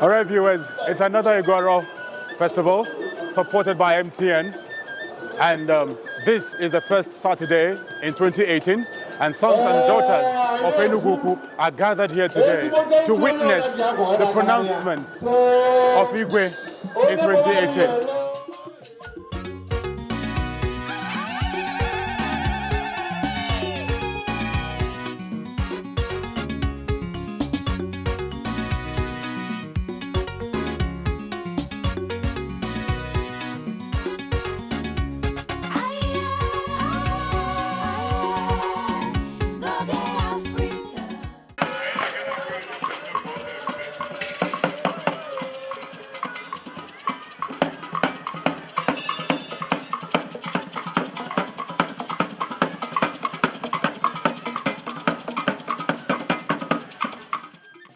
All right, viewers, it's another Iguaro festival supported by MTN. And this is the first Saturday in 2018. And sons and daughters of Enugu-Ukwu are gathered here today to witness the pronouncement of Igwe in 2018.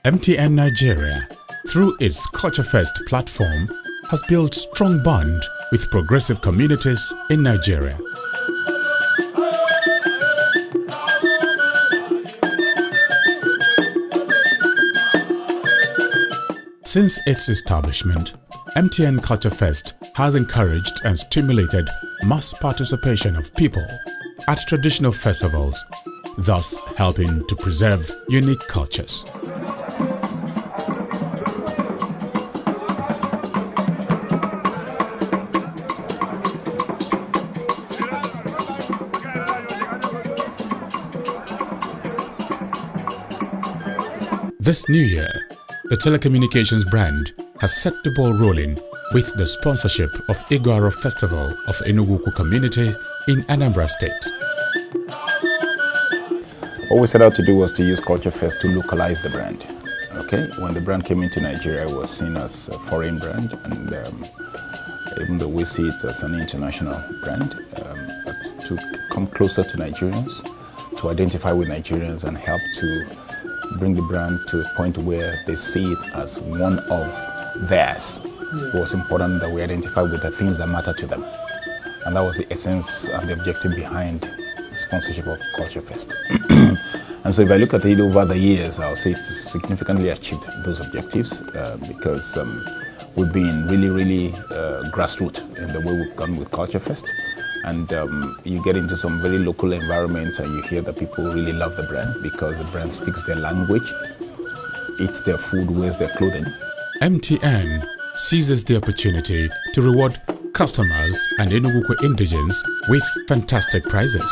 MTN Nigeria, through its Culture Fest platform, has built strong bond with progressive communities in Nigeria. Since its establishment, MTN Culture Fest has encouraged and stimulated mass participation of people at traditional festivals, thus helping to preserve unique cultures. This new year, the telecommunications brand has set the ball rolling with the sponsorship of Iguaro Festival of Enugu-Ukwu community in Anambra State. What we set out to do was to use Culture Fest to localize the brand. Okay, when the brand came into Nigeria, it was seen as a foreign brand, and even though we see it as an international brand, but to come closer to Nigerians, to identify with Nigerians and help to bring the brand to a point where they see it as one of theirs. It was important that we identify with the things that matter to them. And that was the essence and the objective behind the sponsorship of Culture Fest. And so if I look at it over the years, I'll say it's significantly achieved those objectives because we've been really grassroots in the way we've gone with Culture Fest. And you get into some very local environments and you hear that people really love the brand because the brand speaks their language, eats their food, wears their clothing. MTN seizes the opportunity to reward customers and Enugu-Ukwu indigents with fantastic prizes.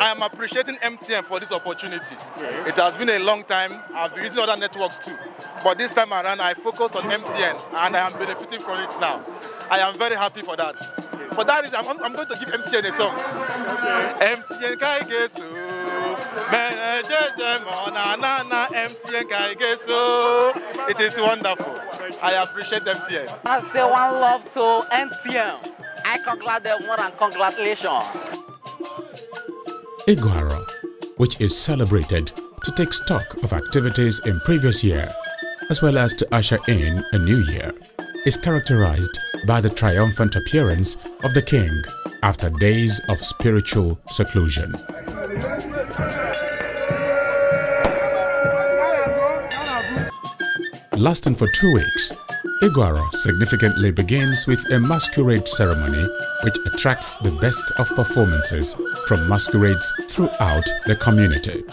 I'm appreciating MTN for this opportunity. It has been a long time. I've been using other networks too. But this time around, I focused on MTN and I am benefiting from it now. I am very happy for that. For that reason, I'm going to give MTN a song. MTN Kaigesu, MTN Kaigesu. It is wonderful. I appreciate MTN. I say one love to MTN. I congratulate them and congratulations. Iguaro, which is celebrated to take stock of activities in previous year, as well as to usher in a new year, is characterized by the triumphant appearance of the king after days of spiritual seclusion. Lasting for 2 weeks, Iguaro significantly begins with a masquerade ceremony which attracts the best of performances from masquerades throughout the community.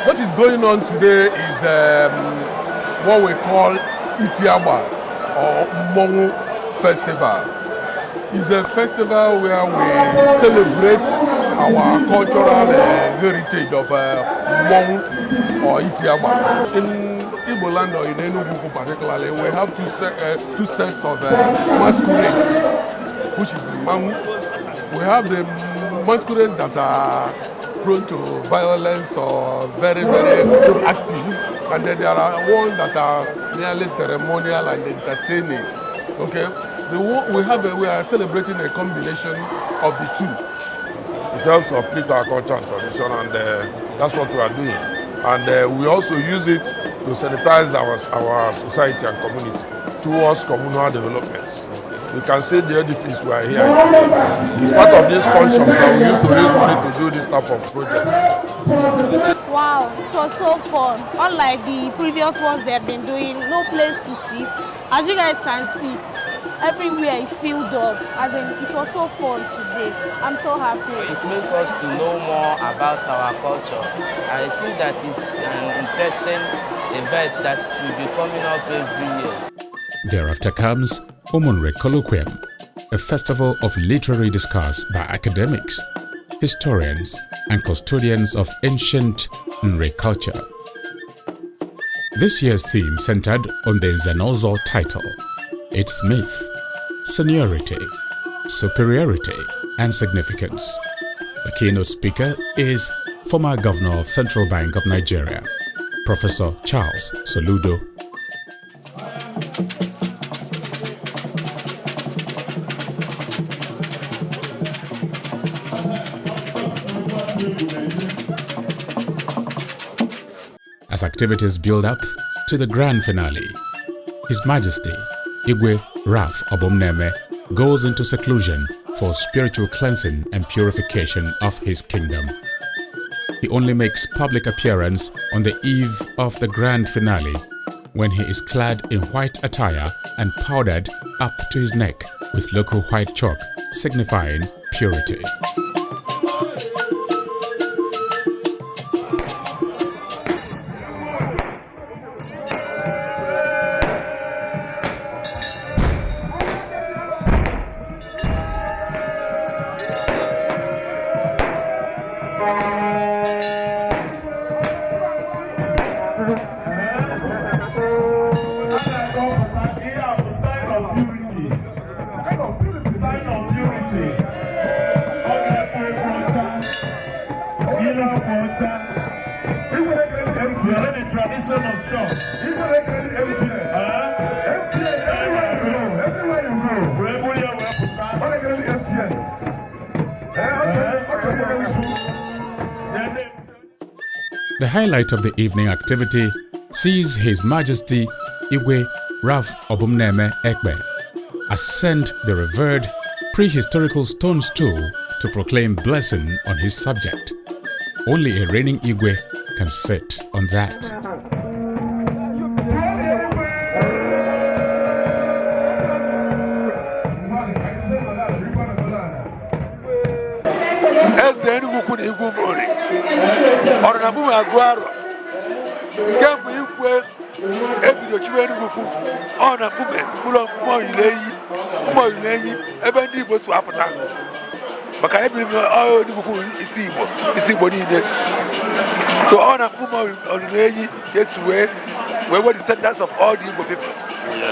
What is going on today is what we call Itiaba or Mongu Festival. It's a festival where we celebrate our cultural heritage of Mongu or Itiaba. In Igbo land or in Enugu-Ukwu particularly, we have two sets of masquerades, which is Mongu. We have the masquerades that are prone to violence or very, very active, and then there are ones that are merely ceremonial and entertaining. Okay, we are celebrating a combination of the two. It helps to uplift our culture and tradition, and that's what we are doing. And we also use it to sanitize our society and community towards communal developments. You can see the edifice we are here today. It's part of these functions that we used to use money to do this type of project. Wow, it was so fun. Unlike the previous ones they have been doing, no place to sit. As you guys can see, everywhere is filled up. As in, it was so fun today. I'm so happy. It makes us to know more about our culture. I think that is an interesting event that will be coming up every year. Thereafter comes Umunre Colloquium, a festival of literary discourse by academics, historians, and custodians of ancient Nre culture. This year's theme centered on the Nzenozo title, its myth, seniority, superiority, and significance. The keynote speaker is former Governor of Central Bank of Nigeria, Professor Charles Soludo. As activities build up to the grand finale, His Majesty Igwe Raf Obumneme goes into seclusion for spiritual cleansing and purification of his kingdom. He only makes public appearance on the eve of the grand finale when he is clad in white attire and powdered up to his neck with local white chalk, signifying purity. The highlight of the evening activity sees His Majesty Igwe Ralph Obumneme Ekbe, ascend the revered prehistorical stone stool to proclaim blessing on his subject. Only a reigning Igwe can sit on that. Enugu-Ukwu na Iguaro ọrụ na mụnwe Iguaro kemgbe ikwe ebido chiwe Enugu-Ukwu ọ na mkpụrụ mmụọ enyi ebe ndị Igbo so apụta maka ebiri Enugu-Ukwu isi Igbo niile so ọ na mmụọ enyi esi wee the descendants of all the Igbo people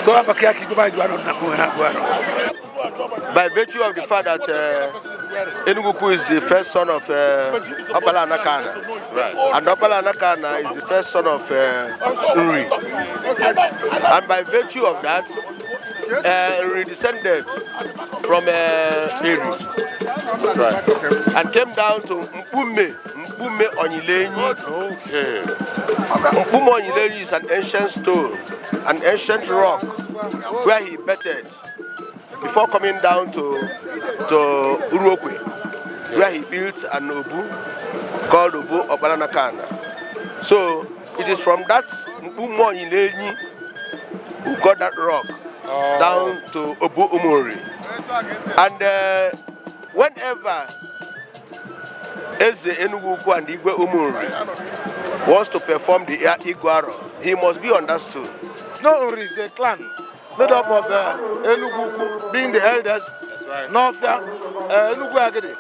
so maka ya ka Igbo Iguaro na Iguaro. By virtue of the fact that Enugu-Ukwu is the first son of Opala Anakana, right. And Opala Anakana is the first son of Uri. And by virtue of that, Uri descended from Eri, right. And came down to Mpume Onyilenyi. Okay. Mpume Onyilenyi is an ancient stone, an ancient rock where he betted before coming down to Uruokwe, where he built an Obu called Obu Obalanakana. So it is from that Mpumo Onyilenyi who got that rock down to Obu Umori. And whenever Eze Enugu-Ukwu and Igwe Umori wants to perform the Iguaro, he must be on that stool. No, Uri is a clan made up of Enugu-Ukwu being the elders, Northia, Enugu-Agede,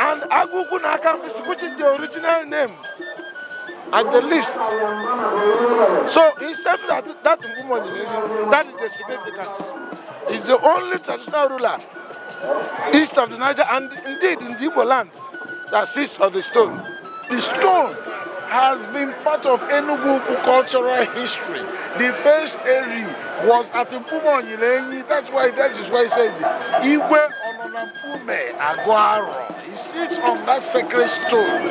and Agu-Ukwu Nakam, which is the original name at the list. So he said that that is the significance. He's the only traditional ruler east of the Niger and indeed in the Igbo land that sits on the stone. The stone has been part of Enugu-Ukwu cultural history. The first area was at Mpume Onyilenyi. That is why it says Igwe Ononampume Iguaro. He sits on that sacred stone,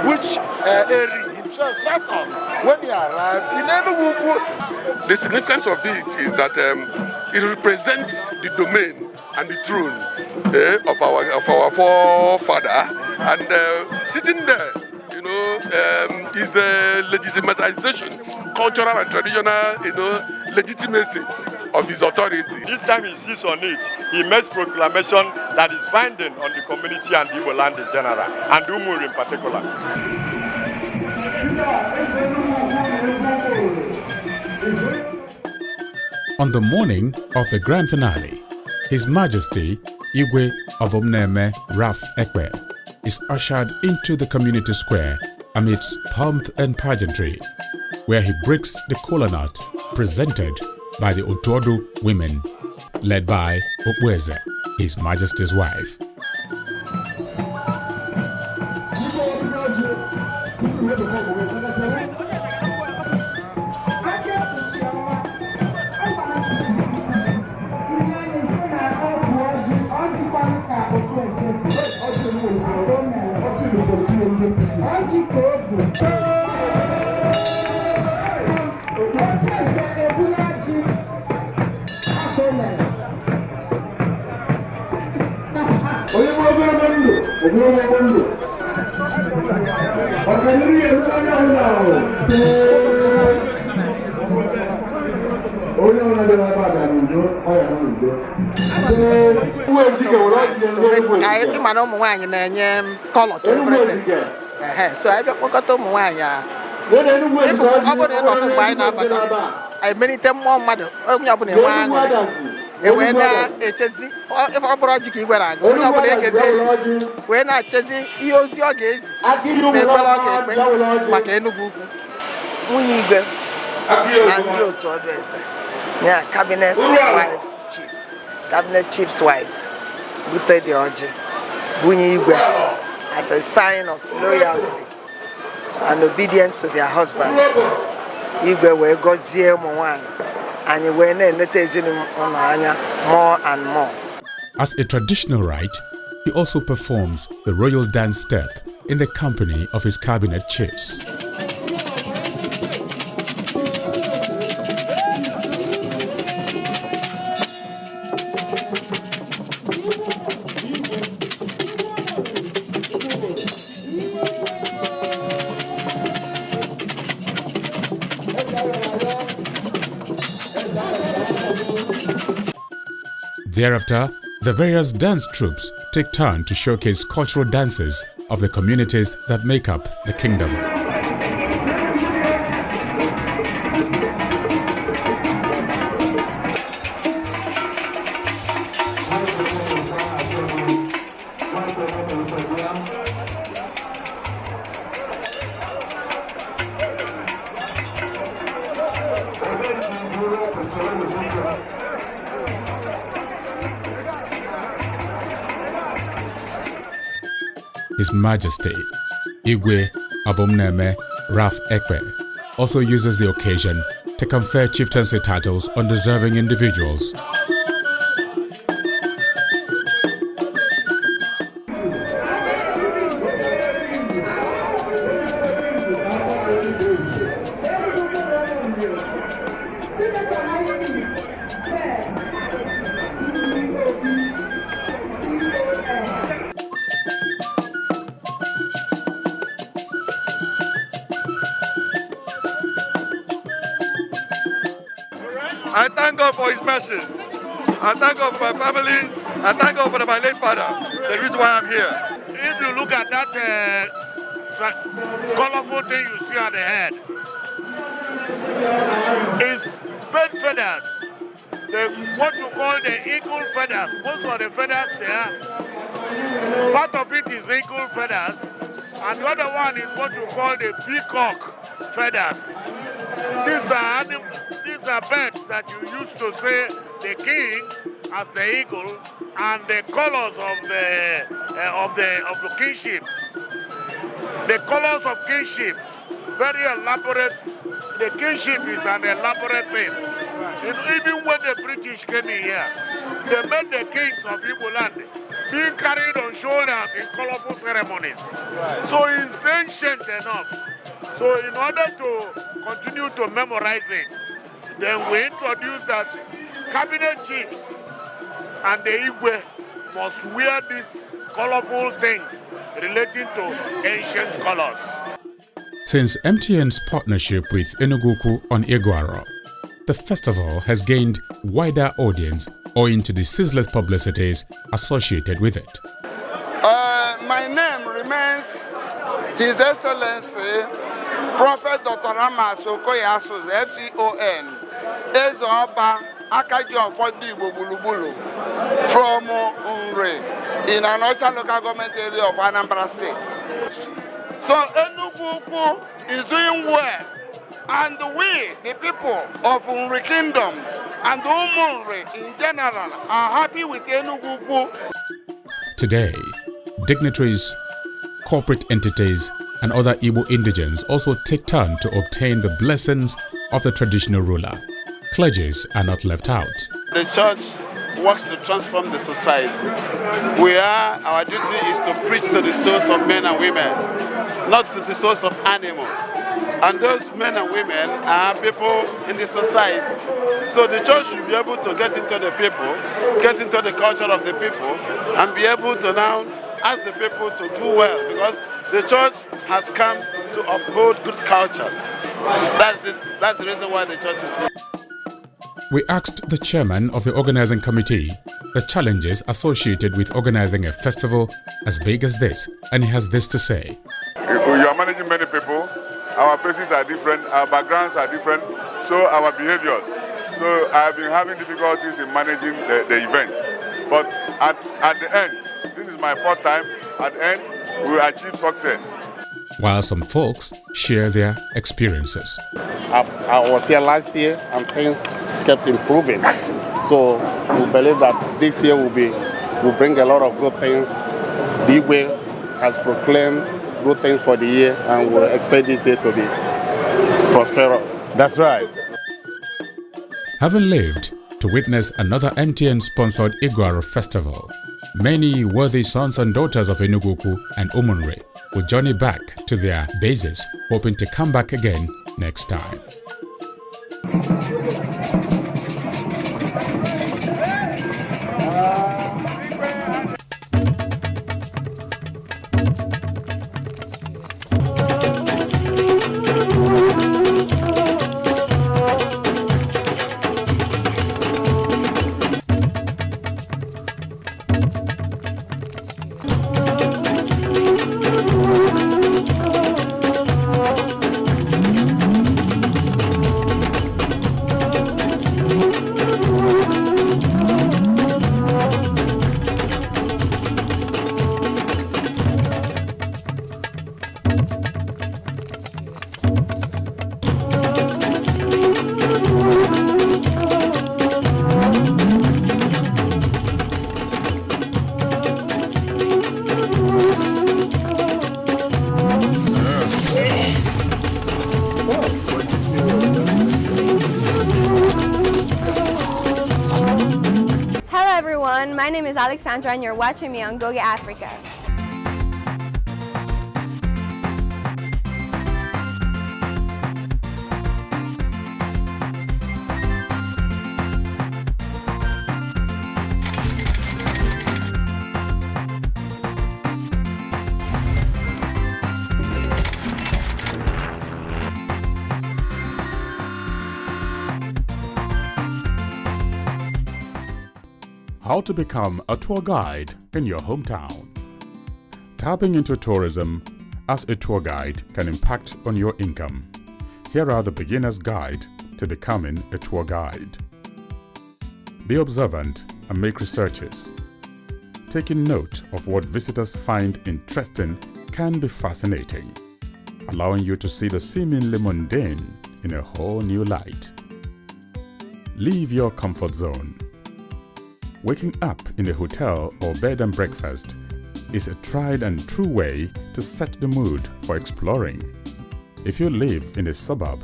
which Eri himself sat on when he arrived in Enugu-Ukwu. The significance of it is that it represents the domain and the throne of our forefather, and sitting there, is the legitimization, cultural and traditional, legitimacy of his authority. This time he sits on it, he makes proclamation that is binding on the community and the Igbo land in general, and Umuri in particular. On the morning of the grand finale, His Majesty Igwe Obumneme Ralph Ekbe is ushered into the community square amidst pomp and pageantry, where he breaks the kola nut presented by the Otodu women, led by Okpueze, His Majesty's wife. Ịmana ụmụ nwaanyị na-enye kọlọ so anyị bịakpọkọta ụmụ nwaanyị a ọ bụrụ na ịnọkwu mgbe anyị na-abata anyị melite mmụọ mmadụ onye ọbụla enwe aṅụrị ewee na-echezi ọ bụrụ ọjị ka igwe na-agụ onye ọbụla ekezi wee na-echezi ihe ozi ọ ga-ezi na ekpere ọ ga-ekpe maka Enugu-Ukwu. Nwunye igwe na ndị otu ọdụ eze ya cabinet chiefs wives bute dị ọjị bunye igwe as a sign of loyalty and obedience to their husbands. Igwe wee gọzie ụmụ nwaanyị anyị wee na-eleta ezinụlọ anya more and more. As a traditional rite, he also performs the royal dance step in the company of his cabinet chiefs. Thereafter, the various dance troupes take turn to showcase cultural dances of the communities that make up the kingdom. His Majesty, Igwe Abomneme Raf Ekwe, also uses the occasion to confer chieftaincy titles on deserving individuals. I thank God for His mercy. I thank God for my family. I thank God for my late father. The reason why I'm here. If you look at that colorful thing you see on the head, it's fake feathers. What you call the eagle feathers. Most of the feathers there, part of it is eagle feathers, and the other one is what you call the peacock feathers. These are birds that you used to say the king as the eagle, and the colors of the kingship. The colors of kingship, very elaborate. The kingship is an elaborate thing. Even when the British came in here, they made the kings of Igbo land being carried on shoulders in colorful ceremonies. So it's ancient enough. So in order to continue to memorize it, then we introduce that cabinet chiefs and the Igwe must wear these colorful things relating to ancient colors. Since MTN's partnership with Enugu-Ukwu on Iguaro, the festival has gained wider audience owing to the ceaseless publicities associated with it. My name remains His Excellency Prophet Dr. Rama Sokoyasus, FCON, Ezoba Akajion Igbo Bulubulu from Unre in Anocha local government area of Anambra State. So Enugu-Ukwu is doing well, and we, the people of Unre Kingdom and Umunre in general, are happy with Enugu-Ukwu. Today, dignitaries, corporate entities, and other Igbo indigents also take turn to obtain the blessings of the traditional ruler. Clergies are not left out. The church works to transform the society. Our duty is to preach to the souls of men and women, not to the souls of animals. And those men and women are people in the society. So the church should be able to get into the people, get into the culture of the people, and be able to now ask the people to do well, because the church has come to uphold good cultures. That's it. That's the reason why the church is here. We asked the chairman of the organizing committee the challenges associated with organizing a festival as big as this, and he has this to say. You are managing many people. Our faces are different, our backgrounds are different, so our behaviors. So I've been having difficulties in managing the event. But at the end, this is my fourth time, at the end, we will achieve success. While some folks share their experiences. I was here last year and things kept improving. So we believe that this year will bring a lot of good things. The Igwe has proclaimed good things for the year, and we expect this year to be prosperous. That's right. Having lived to witness another MTN-sponsored Iguaro festival, many worthy sons and daughters of Enugu-Ukwu and Umunre will journey back to their bases, hoping to come back again next time. everyone, my name is Alexandra and you're watching me on Goge Africa. How to become a tour guide in your hometown. Tapping into tourism as a tour guide can impact on your income. Here are the beginner's guide to becoming a tour guide. Be observant and make researches. Taking note of what visitors find interesting can be fascinating, allowing you to see the seemingly mundane in a whole new light. Leave your comfort zone. Waking up in a hotel or bed and breakfast is a tried and true way to set the mood for exploring. If you live in a suburb,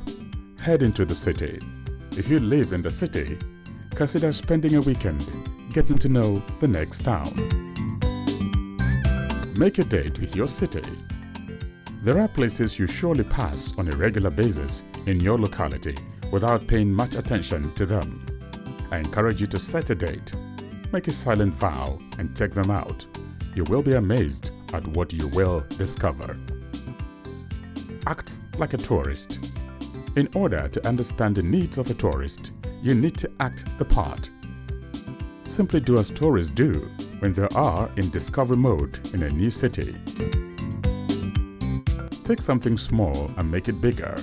head into the city. If you live in the city, consider spending a weekend getting to know the next town. Make a date with your city. There are places you surely pass on a regular basis in your locality without paying much attention to them. I encourage you to set a date. Make a silent vow and check them out. You will be amazed at what you will discover. Act like a tourist. In order to understand the needs of a tourist, you need to act the part. Simply do as tourists do when they are in discovery mode in a new city. Take something small and make it bigger.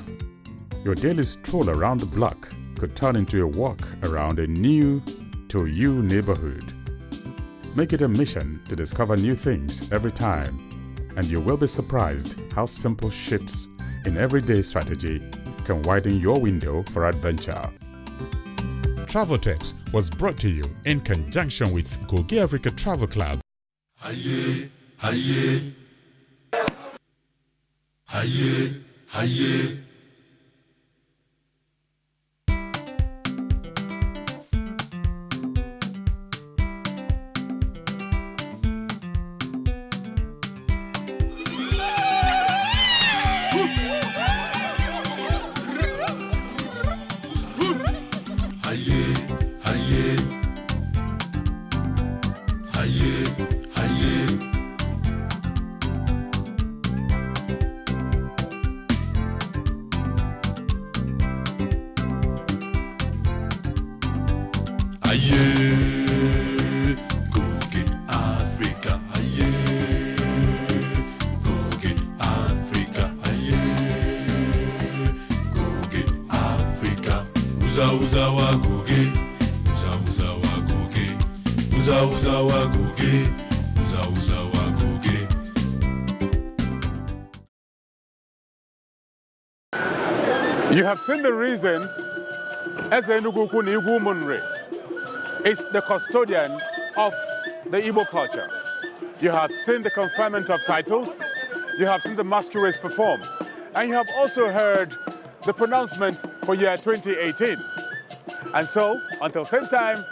Your daily stroll around the block could turn into a walk around a new to you neighborhood. Make it a mission to discover new things every time, and you will be surprised how simple shifts in everyday strategy can widen your window for adventure. Travel Tips was brought to you in conjunction with Goge Africa Travel Club. Aye, aye. Aye, aye. You have seen the reason as the Enugu-Ukwu is the custodian of the Igbo culture. You have seen the conferment of titles, you have seen the masquerades perform, and you have also heard the pronouncements for year 2018. And so, until same time,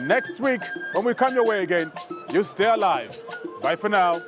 next week when we come your way again, you stay alive. Bye for now.